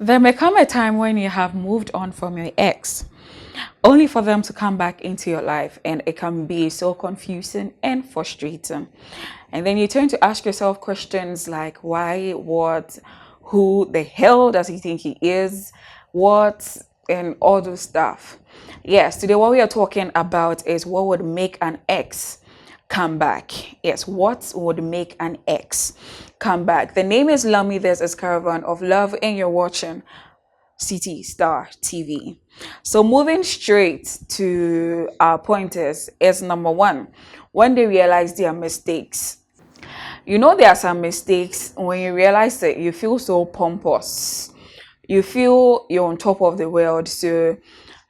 There may come a time when you have moved on from your ex, only for them to come back into your life, and it can be so confusing and frustrating. And then you turn to ask yourself questions like why, what, who the hell does he think he is, what, and all those stuff. Yes, today what we are talking about is what would make an ex come back. Yes, what would make an ex come back? The name is Lami. This is Caravan of Love, and you're watching City Star TV. So moving straight to our pointers is number one, when they realize their mistakes. You know there are some mistakes when you realize that you feel so pompous. You feel you're on top of the world. So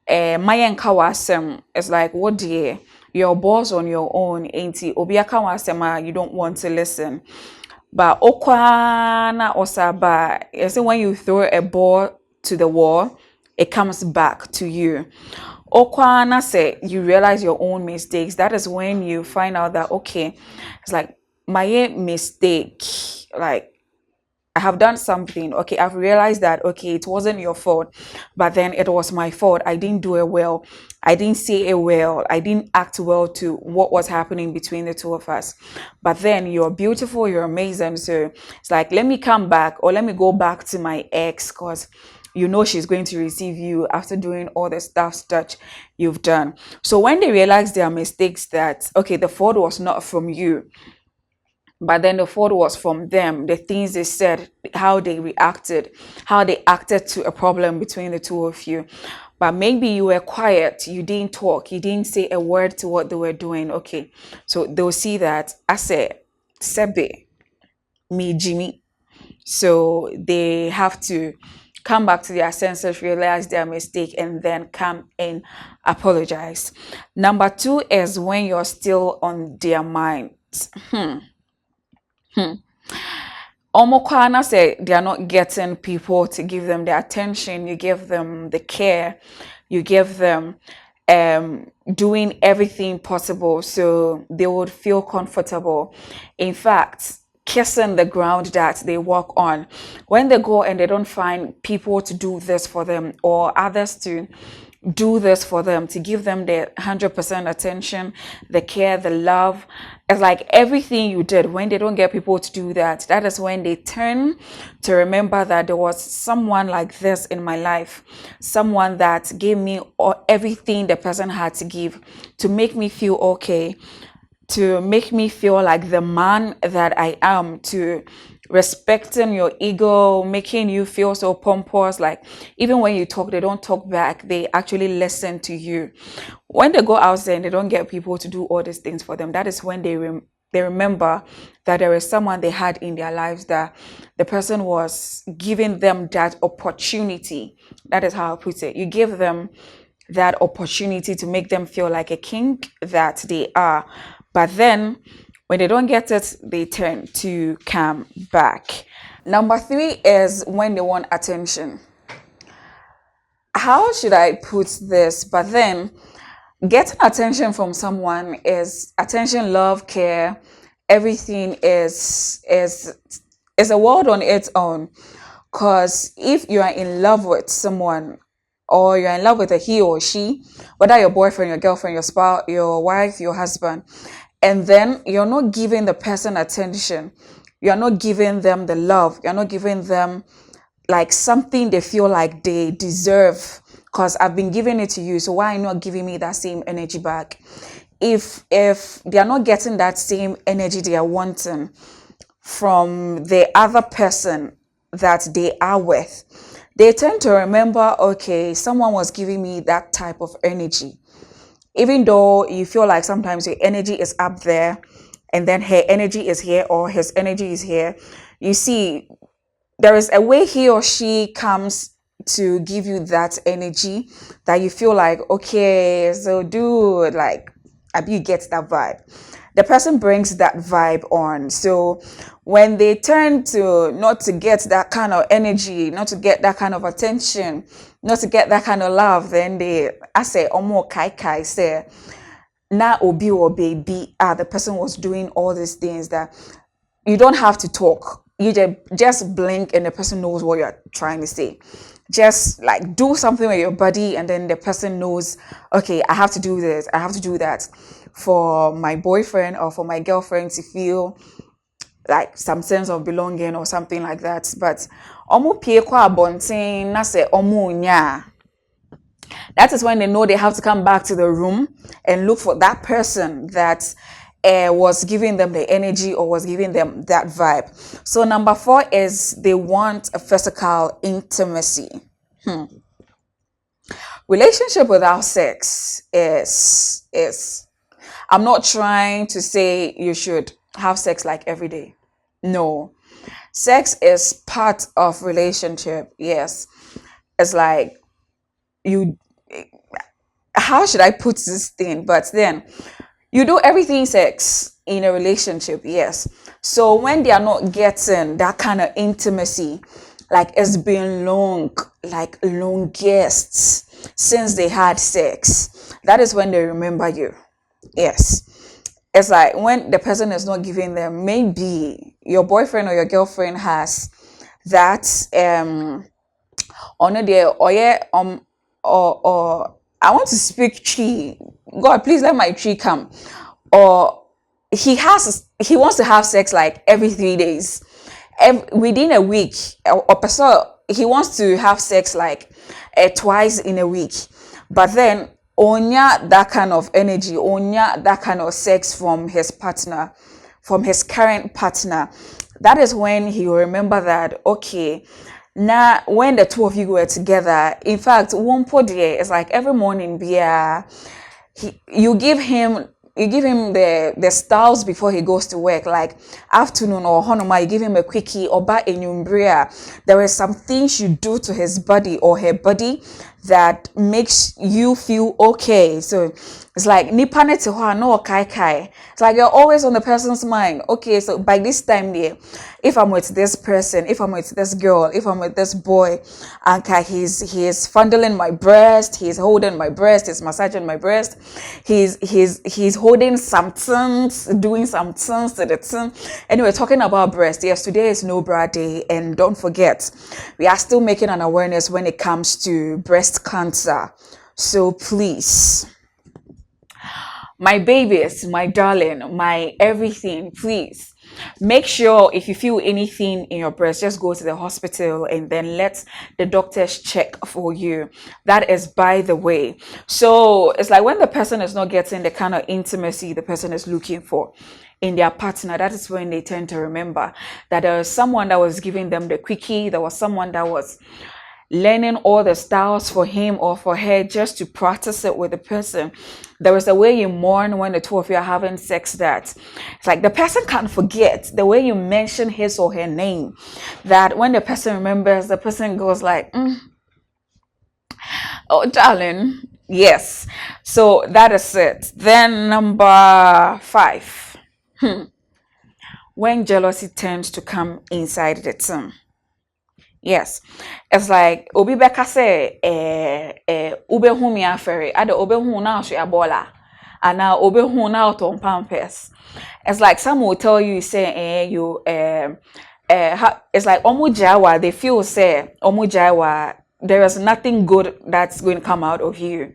Mayan Kawasem is like, what dear? You're boss on your own, ain't he? Obia Kawasema, you don't want to listen. But Okwana Osaba, is when you throw a ball to the wall, it comes back to you. Okwana say you realize your own mistakes. That is when you find out that okay, it's like my mistake, like I have done something. Okay, I've realized that okay, it wasn't your fault, but then it was my fault. I didn't do it well. I didn't say it well. I didn't act well to what was happening between the two of us. But then you're beautiful, you're amazing. So it's like, let me come back or let me go back to my ex because you know she's going to receive you after doing all the stuff that you've done. So when they realize their mistakes that, okay, the fault was not from you, but then the fault was from them, the things they said, how they reacted, how they acted to a problem between the two of you. But maybe you were quiet, you didn't talk, you didn't say a word to what they were doing. Okay, so they'll see that I said, Sebe, me, Jimmy. So they have to come back to their senses, realize their mistake, and then come and apologize. Number two is when you're still on their minds. Omokwana say they are not getting people to give them the attention, you give them the care, you give them doing everything possible so they would feel comfortable. In fact, kissing the ground that they walk on. When they go and they don't find people to do this for them or others to do this for them, to give them the 100% attention, the care, the love. It's like everything you did, when they don't get people to do that, that is when they turn to remember that there was someone like this in my life, someone that gave me everything the person had to give to make me feel okay, to make me feel like the man that I am, to respecting your ego, making you feel so pompous. Like even when you talk, they don't talk back. They actually listen to you. When they go out there and they don't get people to do all these things for them, that is when they remember that there is someone they had in their lives, that the person was giving them that opportunity. That is how I put it. You give them that opportunity to make them feel like a king that they are. But then when they don't get it, they turn to come back. Number three is when they want attention. How should I put this? But then getting attention from someone is attention, love, care, everything is a world on its own. Because if you are in love with someone, or you're in love with a he or she, whether your boyfriend, your girlfriend, your spouse, your wife, your husband, and then you're not giving the person attention, you're not giving them the love, you're not giving them like something they feel like they deserve, because I've been giving it to you, so why are you not giving me that same energy back? If they are not getting that same energy they are wanting from the other person that they are with, they tend to remember, okay, someone was giving me that type of energy. Even though you feel like sometimes your energy is up there and then her energy is here or his energy is here, you see, there is a way he or she comes to give you that energy that you feel like, okay, so dude, like, you get that vibe. The person brings that vibe on. So when they turn to not to get that kind of energy, not to get that kind of attention, not to get that kind of love, then I say, omo kai say, na obi or baby, the person was doing all these things that you don't have to talk. you just blink and the person knows what you're trying to say. Just like do something with your body and then the person knows, okay, I have to do this, I have to do that for my boyfriend or for my girlfriend to feel like some sense of belonging or something like that. But omo pie kwa abonten na se omo nya, that is when they know they have to come back to the room and look for that person that was giving them the energy or was giving them that vibe. So number 4 is they want a physical intimacy. Relationship without sex is I'm not trying to say you should have sex like every day. No. Sex is part of relationship. Yes. It's like you, how should I put this thing? But then you do everything sex in a relationship, yes. So when they are not getting that kind of intimacy, like it's been like longest since they had sex, that is when they remember you. Yes. It's like when the person is not giving them, maybe your boyfriend or your girlfriend has that on there, or yeah, or I want to speak tree. God, please let my tree come. Or he wants to have sex like every 3 days, within a week, or person he wants to have sex like twice in a week, but then onya that kind of energy, onya that kind of sex from his partner, from his current partner. That is when he will remember that, okay, now when the two of you were together, in fact, one po there is like every morning beer, you give him the styles before he goes to work, like afternoon or honoma, you give him a quickie or ba enyumbria. There is some things you do to his body or her body that makes you feel okay. So it's like nipane to her no kai kai. It's like you're always on the person's mind. Okay, so by this time there, if I'm with this person, if I'm with this girl, if I'm with this boy, and he's fondling my breast, he's holding my breast, he's massaging my breast, he's holding something, doing something to the thing. Anyway, talking about breast, yes, today is No Bra Day, and don't forget, we are still making an awareness when it comes to breast cancer. So please, my babies, my darling, my everything, please make sure if you feel anything in your breast, just go to the hospital and then let the doctors check for you. That is by the way. So it's like when the person is not getting the kind of intimacy the person is looking for in their partner, that is when they tend to remember that there was someone that was giving them the quickie, there was someone that was learning all the styles for him or for her just to practice it with the person. There is a way you mourn when the two of you are having sex that it's like the person can't forget the way you mention his or her name, that when the person remembers, the person goes like, oh darling, yes. So that is it. Then number 5, when jealousy tends to come inside the team. Yes, it's like obi beka say ube hu mi afere ada obe hu na so abola ana obe hu na auto pampers. It's like some will tell you say it's like omujawa, they feel say omujawa, there is nothing good that's going to come out of you.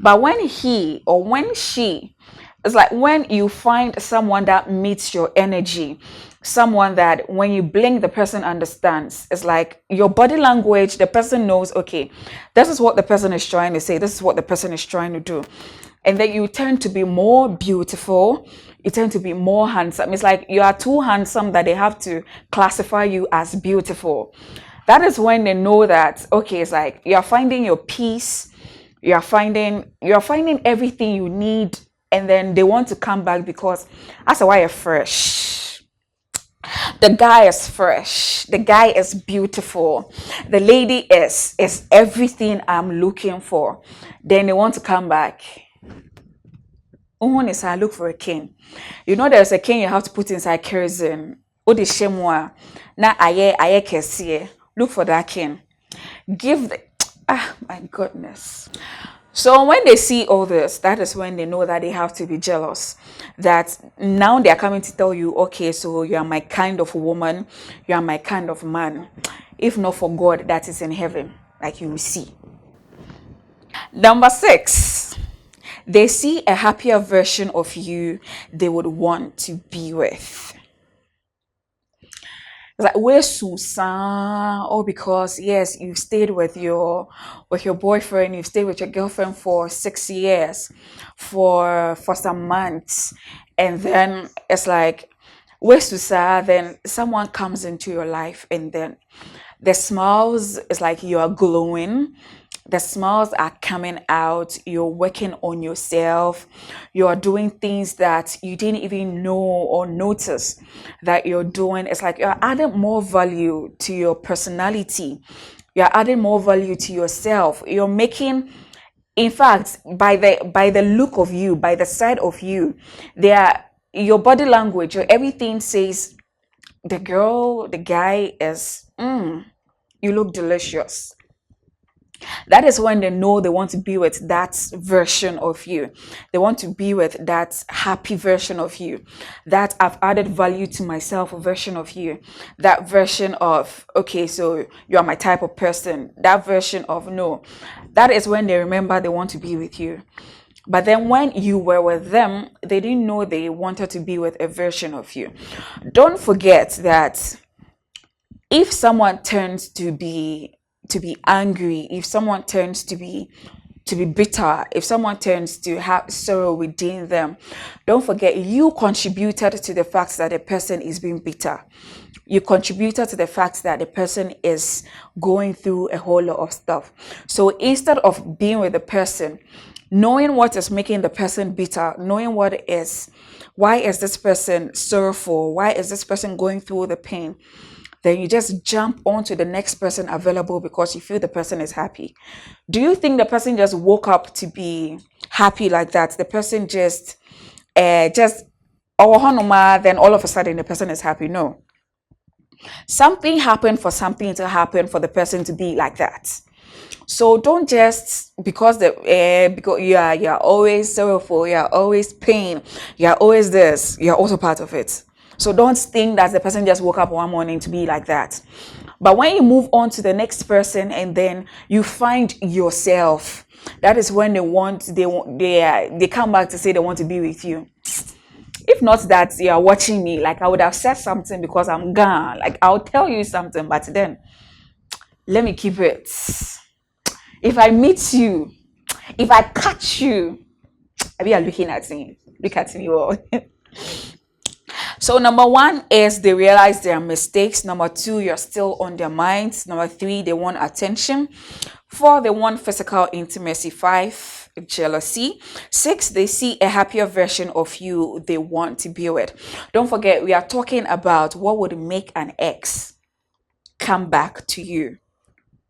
But when he or when she, it's like when you find someone that meets your energy, someone that when you blink, the person understands. It's like your body language, the person knows, okay, this is what the person is trying to say, this is what the person is trying to do. And then you tend to be more beautiful, you tend to be more handsome. It's like you are too handsome that they have to classify you as beautiful. That is when they know that, okay, it's like you're finding your peace, you're finding everything you need, and then they want to come back because that's why you're fresh. The guy is fresh, the guy is beautiful, the lady is everything I'm looking for. Then they want to come back. Is I look for a king. You know there's a king you have to put inside kerosene. Odi shemwa na aye kesiye. Look for that king. Give the my goodness. So when they see all this, that is when they know that they have to be jealous. That now they are coming to tell you, okay, so you are my kind of woman, you are my kind of man. If not for God that is in heaven, like you will see. Number 6, they see a happier version of you they would want to be with. It's like we're Susan, or because yes, you've stayed with your boyfriend, you've stayed with your girlfriend for 6 years, for some months, and then it's like we're Susan, then someone comes into your life, and then the smiles is like you are glowing, the smiles are coming out, you're working on yourself, you're doing things that you didn't even know or notice that you're doing. It's like you're adding more value to your personality, you're adding more value to yourself, you're making, in fact, by the look of you, by the side of you, there, your body language, your everything says the girl, the guy is you look delicious. That is when they know they want to be with that version of you. They want to be with that happy version of you, that I've added value to myself version of you, that version of, okay, so you are my type of person, that version of no. That is when they remember they want to be with you. But then when you were with them, they didn't know they wanted to be with a version of you. Don't forget that if someone turns to be angry, if someone turns to be bitter, if someone turns to have sorrow within them, don't forget you contributed to the fact that the person is being bitter. You contributed to the fact that the person is going through a whole lot of stuff. So instead of being with the person, knowing what is making the person bitter, knowing why is this person sorrowful, why is this person going through the pain, then you just jump onto the next person available because you feel the person is happy. Do you think the person just woke up to be happy like that? The person just oh then all of a sudden the person is happy? No. Something happened for something to happen for the person to be like that. So don't just because you're always sorrowful, you're always pain, you're always this, you're also part of it. So don't think that the person just woke up one morning to be like that. But when you move on to the next person and then you find yourself, that is when they come back to say they want to be with you. If not that you are watching me, like I would have said something because I'm gone. Like I'll tell you something, but then let me keep it. If I meet you, if I catch you, maybe you're looking at me. Look at me all. So number 1 is they realize their mistakes. Number 2, you're still on their minds. Number 3, they want attention. 4, they want physical intimacy. 5, jealousy. 6, they see a happier version of you they want to be with. Don't forget, we are talking about what would make an ex come back to you.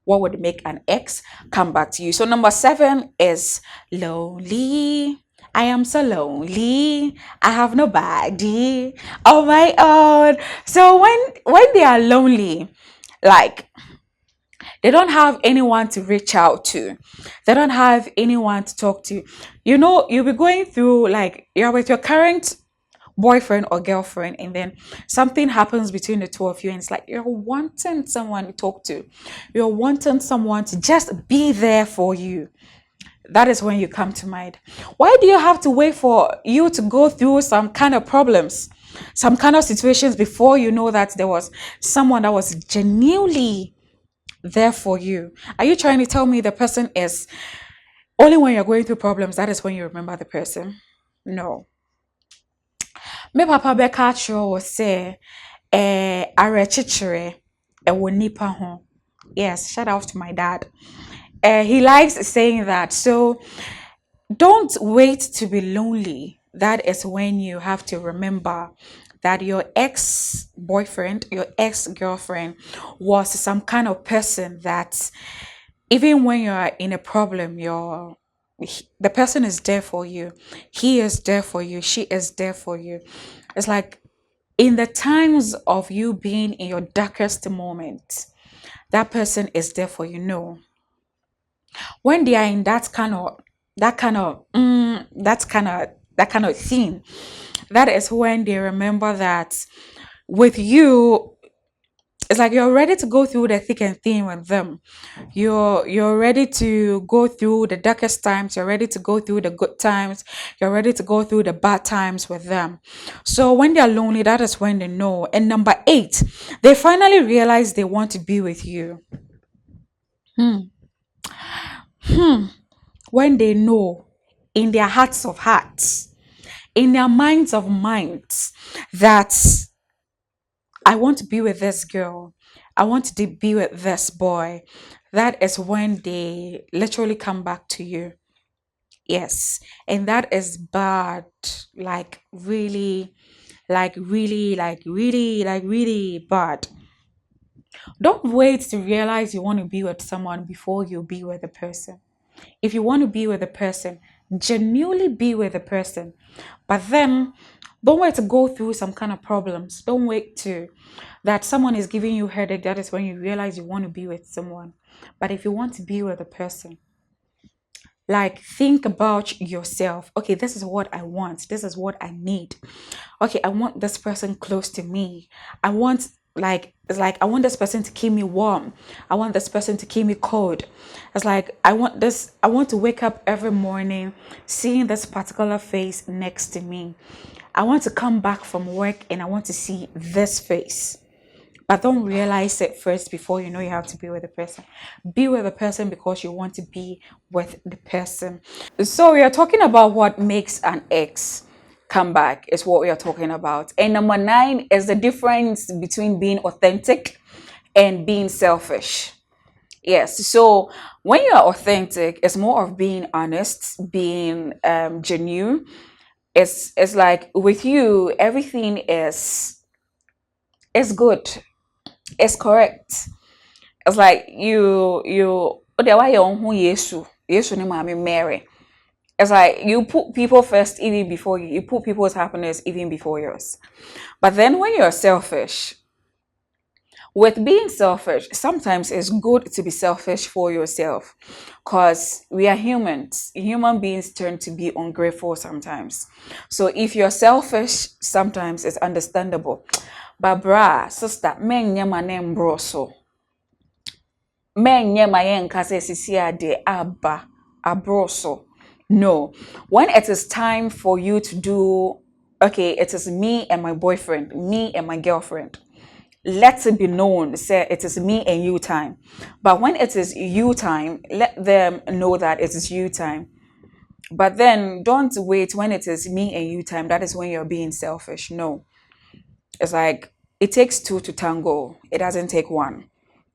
What would make an ex come back to you? So number 7 is lonely. I am so lonely. I have nobody. Oh my own. So when they are lonely, like they don't have anyone to reach out to. They don't have anyone to talk to. You know, you'll be going through, like, you're with your current boyfriend or girlfriend, and then something happens between the two of you, and it's like you're wanting someone to talk to. You're wanting someone to just be there for you. That is when you come to mind. Why do you have to wait for you to go through some kind of problems, some kind of situations before you know that there was someone that was genuinely there for you? Are you trying to tell me the person is only when you're going through problems, that is when you remember the person? No. Me papa beka chiro was say arechichire e wo nipa ho. Yes, shout out to my dad. He likes saying that. So don't wait to be lonely. That is when you have to remember that your ex-boyfriend, your ex-girlfriend was some kind of person that even when you're in a problem, the person is there for you. He is there for you. She is there for you. It's like in the times of you being in your darkest moment, that person is there for you. No. When they are in that kind of that kind of that kind of theme. That is when they remember that with you, it's like you're ready to go through the thick and thin with them. You're ready to go through the darkest times. You're ready to go through the good times. You're ready to go through the bad times with them. So when they're lonely, that is when they know. And number 8, they finally realize they want to be with you. When they know in their hearts of hearts, in their minds of minds, that I want to be with this girl. I want to be with this boy. That is when they literally come back to you. Yes. And that is bad. Like really, really bad. Don't wait to realize you want to be with someone before you be with the person. If you want to be with a person, genuinely be with a person. But then don't wait to go through some kind of problems. Don't wait to that someone is giving you headache. That is when you realize you want to be with someone. But if you want to be with a person, like think about yourself. Okay, this is what I want. This is what I need. Okay, I want this person close to me. I want it's like I want this person to keep me warm. I want this person to keep me cold. It's like I want to wake up every morning seeing this particular face next to me. I want to come back from work and I want to see this face. But don't realize it first before you know you have to be with the person. Be with the person because you want to be with the person. So we are talking about what makes an ex come back is what we are talking about. And number 9 is the difference between being authentic and being selfish. Yes. So when you are authentic, it's more of being honest, being genuine. It's like with you, everything is good. It's correct. It's like you why Yesu ni Mami Mary. It's like you put people first even before you put people's happiness even before yours. But then when you're selfish, with being selfish, sometimes it's good to be selfish for yourself because we are humans. Human beings tend to be ungrateful sometimes. So if you're selfish, sometimes it's understandable. But brah, sister, men nyama nem broso. Men nyama yen kase sisia de abba abroso. No. When it is time for you to do, okay, it is me and my boyfriend, me and my girlfriend. Let it be known, say it is me and you time. But when it is you time, let them know that it is you time. But then don't wait when it is me and you time. That is when you're being selfish. No. It's like it takes 2 to tango. It doesn't take 1.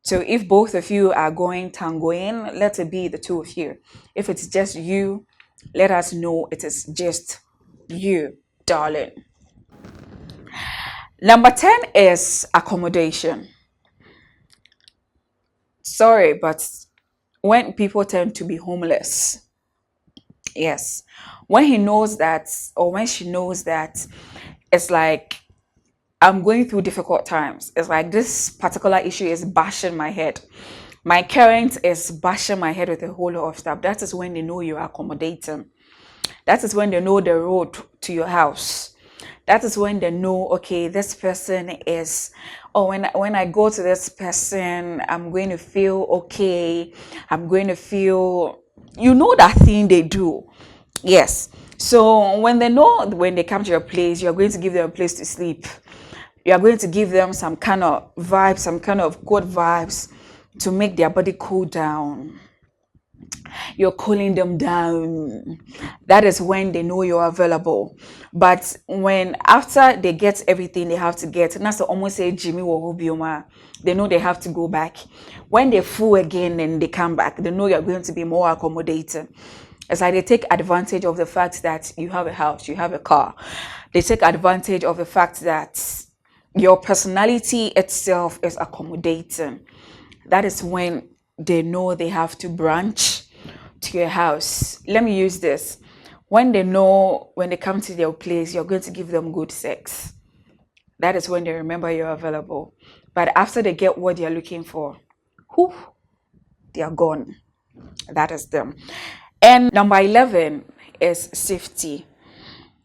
So if both of you are going tangoing, let it be the 2 of you. If it's just you, let us know it is just you, darling. Number 10 is accommodation. Sorry, but when people tend to be homeless, yes, when he knows that or when she knows that it's like I'm going through difficult times, it's like this particular issue is bashing my head. My current is bashing my head with a whole lot of stuff. That is when they know you're accommodating. That is when they know the road to your house. That is when they know, okay, this person is, oh, when I go to this person, I'm going to feel okay. I'm going to feel, you know, that thing they do. Yes. So when they know, when they come to your place, you're going to give them a place to sleep. You're going to give them some kind of vibes, some kind of good vibes to make their body cool down. You're cooling them down. That is when they know you're available. But when after they get everything they have to get, and that's almost say Jimmy Wohobioma, they know they have to go back. When they full again and they come back, they know you're going to be more accommodating. It's like they take advantage of the fact that you have a house, you have a car. They take advantage of the fact that your personality itself is accommodating. That is when they know they have to branch to your house. Let me use this. When they know when they come to their place, you're going to give them good sex. That is when they remember you're available. But after they get what they're looking for, whew, they are gone. That is them. And number 11 is safety.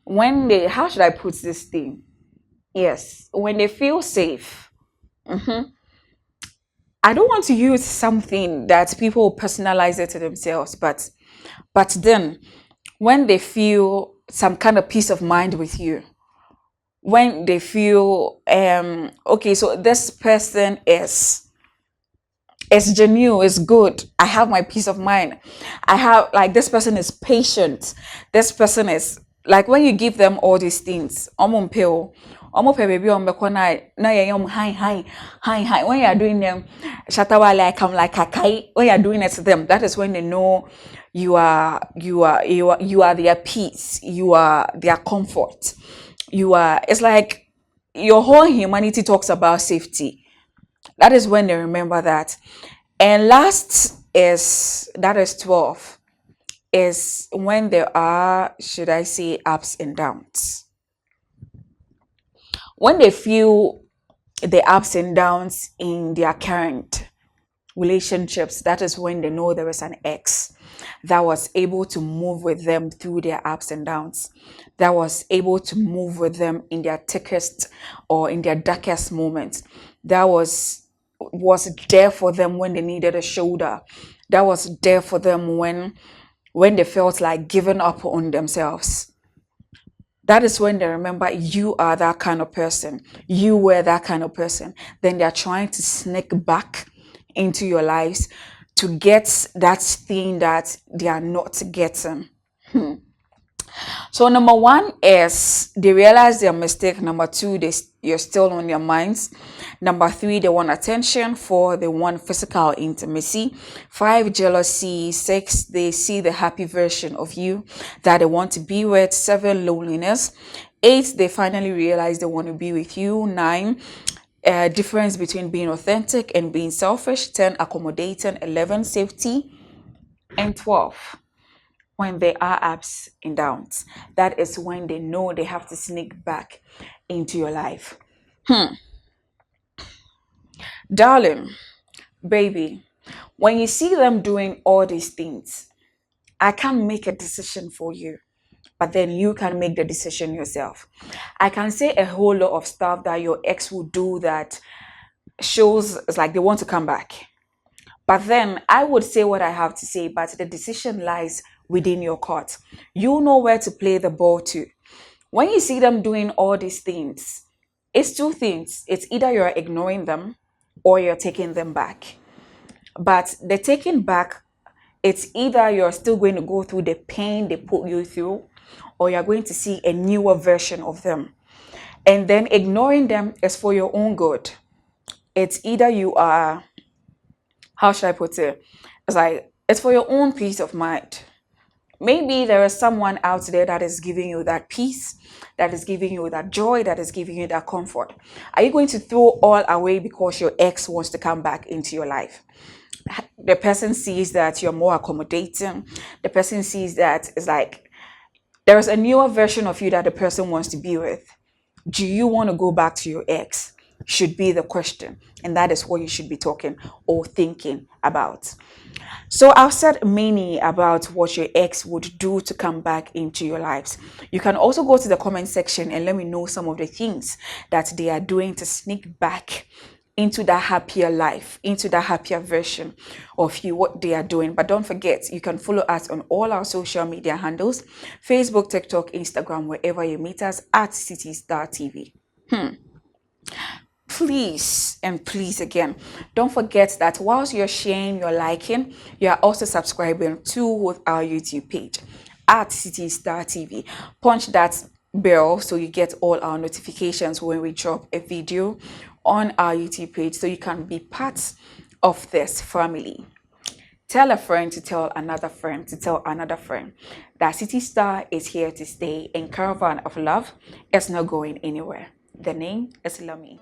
When they, how should I put this thing? Yes, when they feel safe. I don't want to use something that people personalize it to themselves, but then when they feel some kind of peace of mind with you, when they feel okay, so this person is genuine, is good. I have my peace of mind. I have, like, this person is patient. This person is like, when you give them all these things, baby hi. When you are doing them, shatawa like I'm like a kai. When you are doing it to them, that is when they know you are their peace. You are their comfort. You are. It's like your whole humanity talks about safety. That is when they remember that. And last is, that is 12, is when there are, should I say, ups and downs. When they feel the ups and downs in their current relationships, that is when they know there is an ex that was able to move with them through their ups and downs, that was able to move with them in their thickest or in their darkest moments, that was there for them when they needed a shoulder, that was there for them when they felt like giving up on themselves. That is when they remember you are that kind of person, you were that kind of person. Then they're trying to sneak back into your lives to get that thing that they are not getting. So number 1 is they realize their mistake. Number 2, you're still on their minds. Number 3, they want attention. 4, they want physical intimacy. 5, jealousy. 6, they see the happy version of you that they want to be with. 7, loneliness. 8, they finally realize they want to be with you. 9, difference between being authentic and being selfish. 10, accommodating. 11, safety. And 12, when there are ups and downs, that is when they know they have to sneak back into your life. Darling, baby, when you see them doing all these things, I can't make a decision for you, but then you can make the decision yourself. I can say a whole lot of stuff that your ex will do that shows it's like they want to come back. But then I would say what I have to say, but the decision lies within your court. You know where to play the ball to. When you see them doing all these things, it's 2 things. It's either you're ignoring them or you're taking them back. But the taking back, it's either you're still going to go through the pain they put you through, or you're going to see a newer version of them. And then ignoring them is for your own good. It's either you are, how should I put it? It's like, it's for your own peace of mind. Maybe there is someone out there that is giving you that peace, that is giving you that joy, that is giving you that comfort. Are you going to throw all away because your ex wants to come back into your life? The person sees that you're more accommodating. The person sees that it's like there's a newer version of you that the person wants to be with. Do you want to go back to your ex? Should be the question. And that is what you should be talking or thinking about. So I've said many about what your ex would do to come back into your lives. You can also go to the comment section and let me know some of the things that they are doing to sneak back into that happier life, into that happier version of you, what they are doing. But don't forget, you can follow us on all our social media handles, Facebook, TikTok, Instagram, wherever you meet us at City Star TV. Please and please again, don't forget that whilst you're sharing, you're liking, you are also subscribing to our YouTube page at City Star TV. Punch that bell so you get all our notifications when we drop a video on our YouTube page, so you can be part of this family. Tell a friend to tell another friend to tell another friend that City Star is here to stay, and Caravan of Love is not going anywhere. The name is Lami.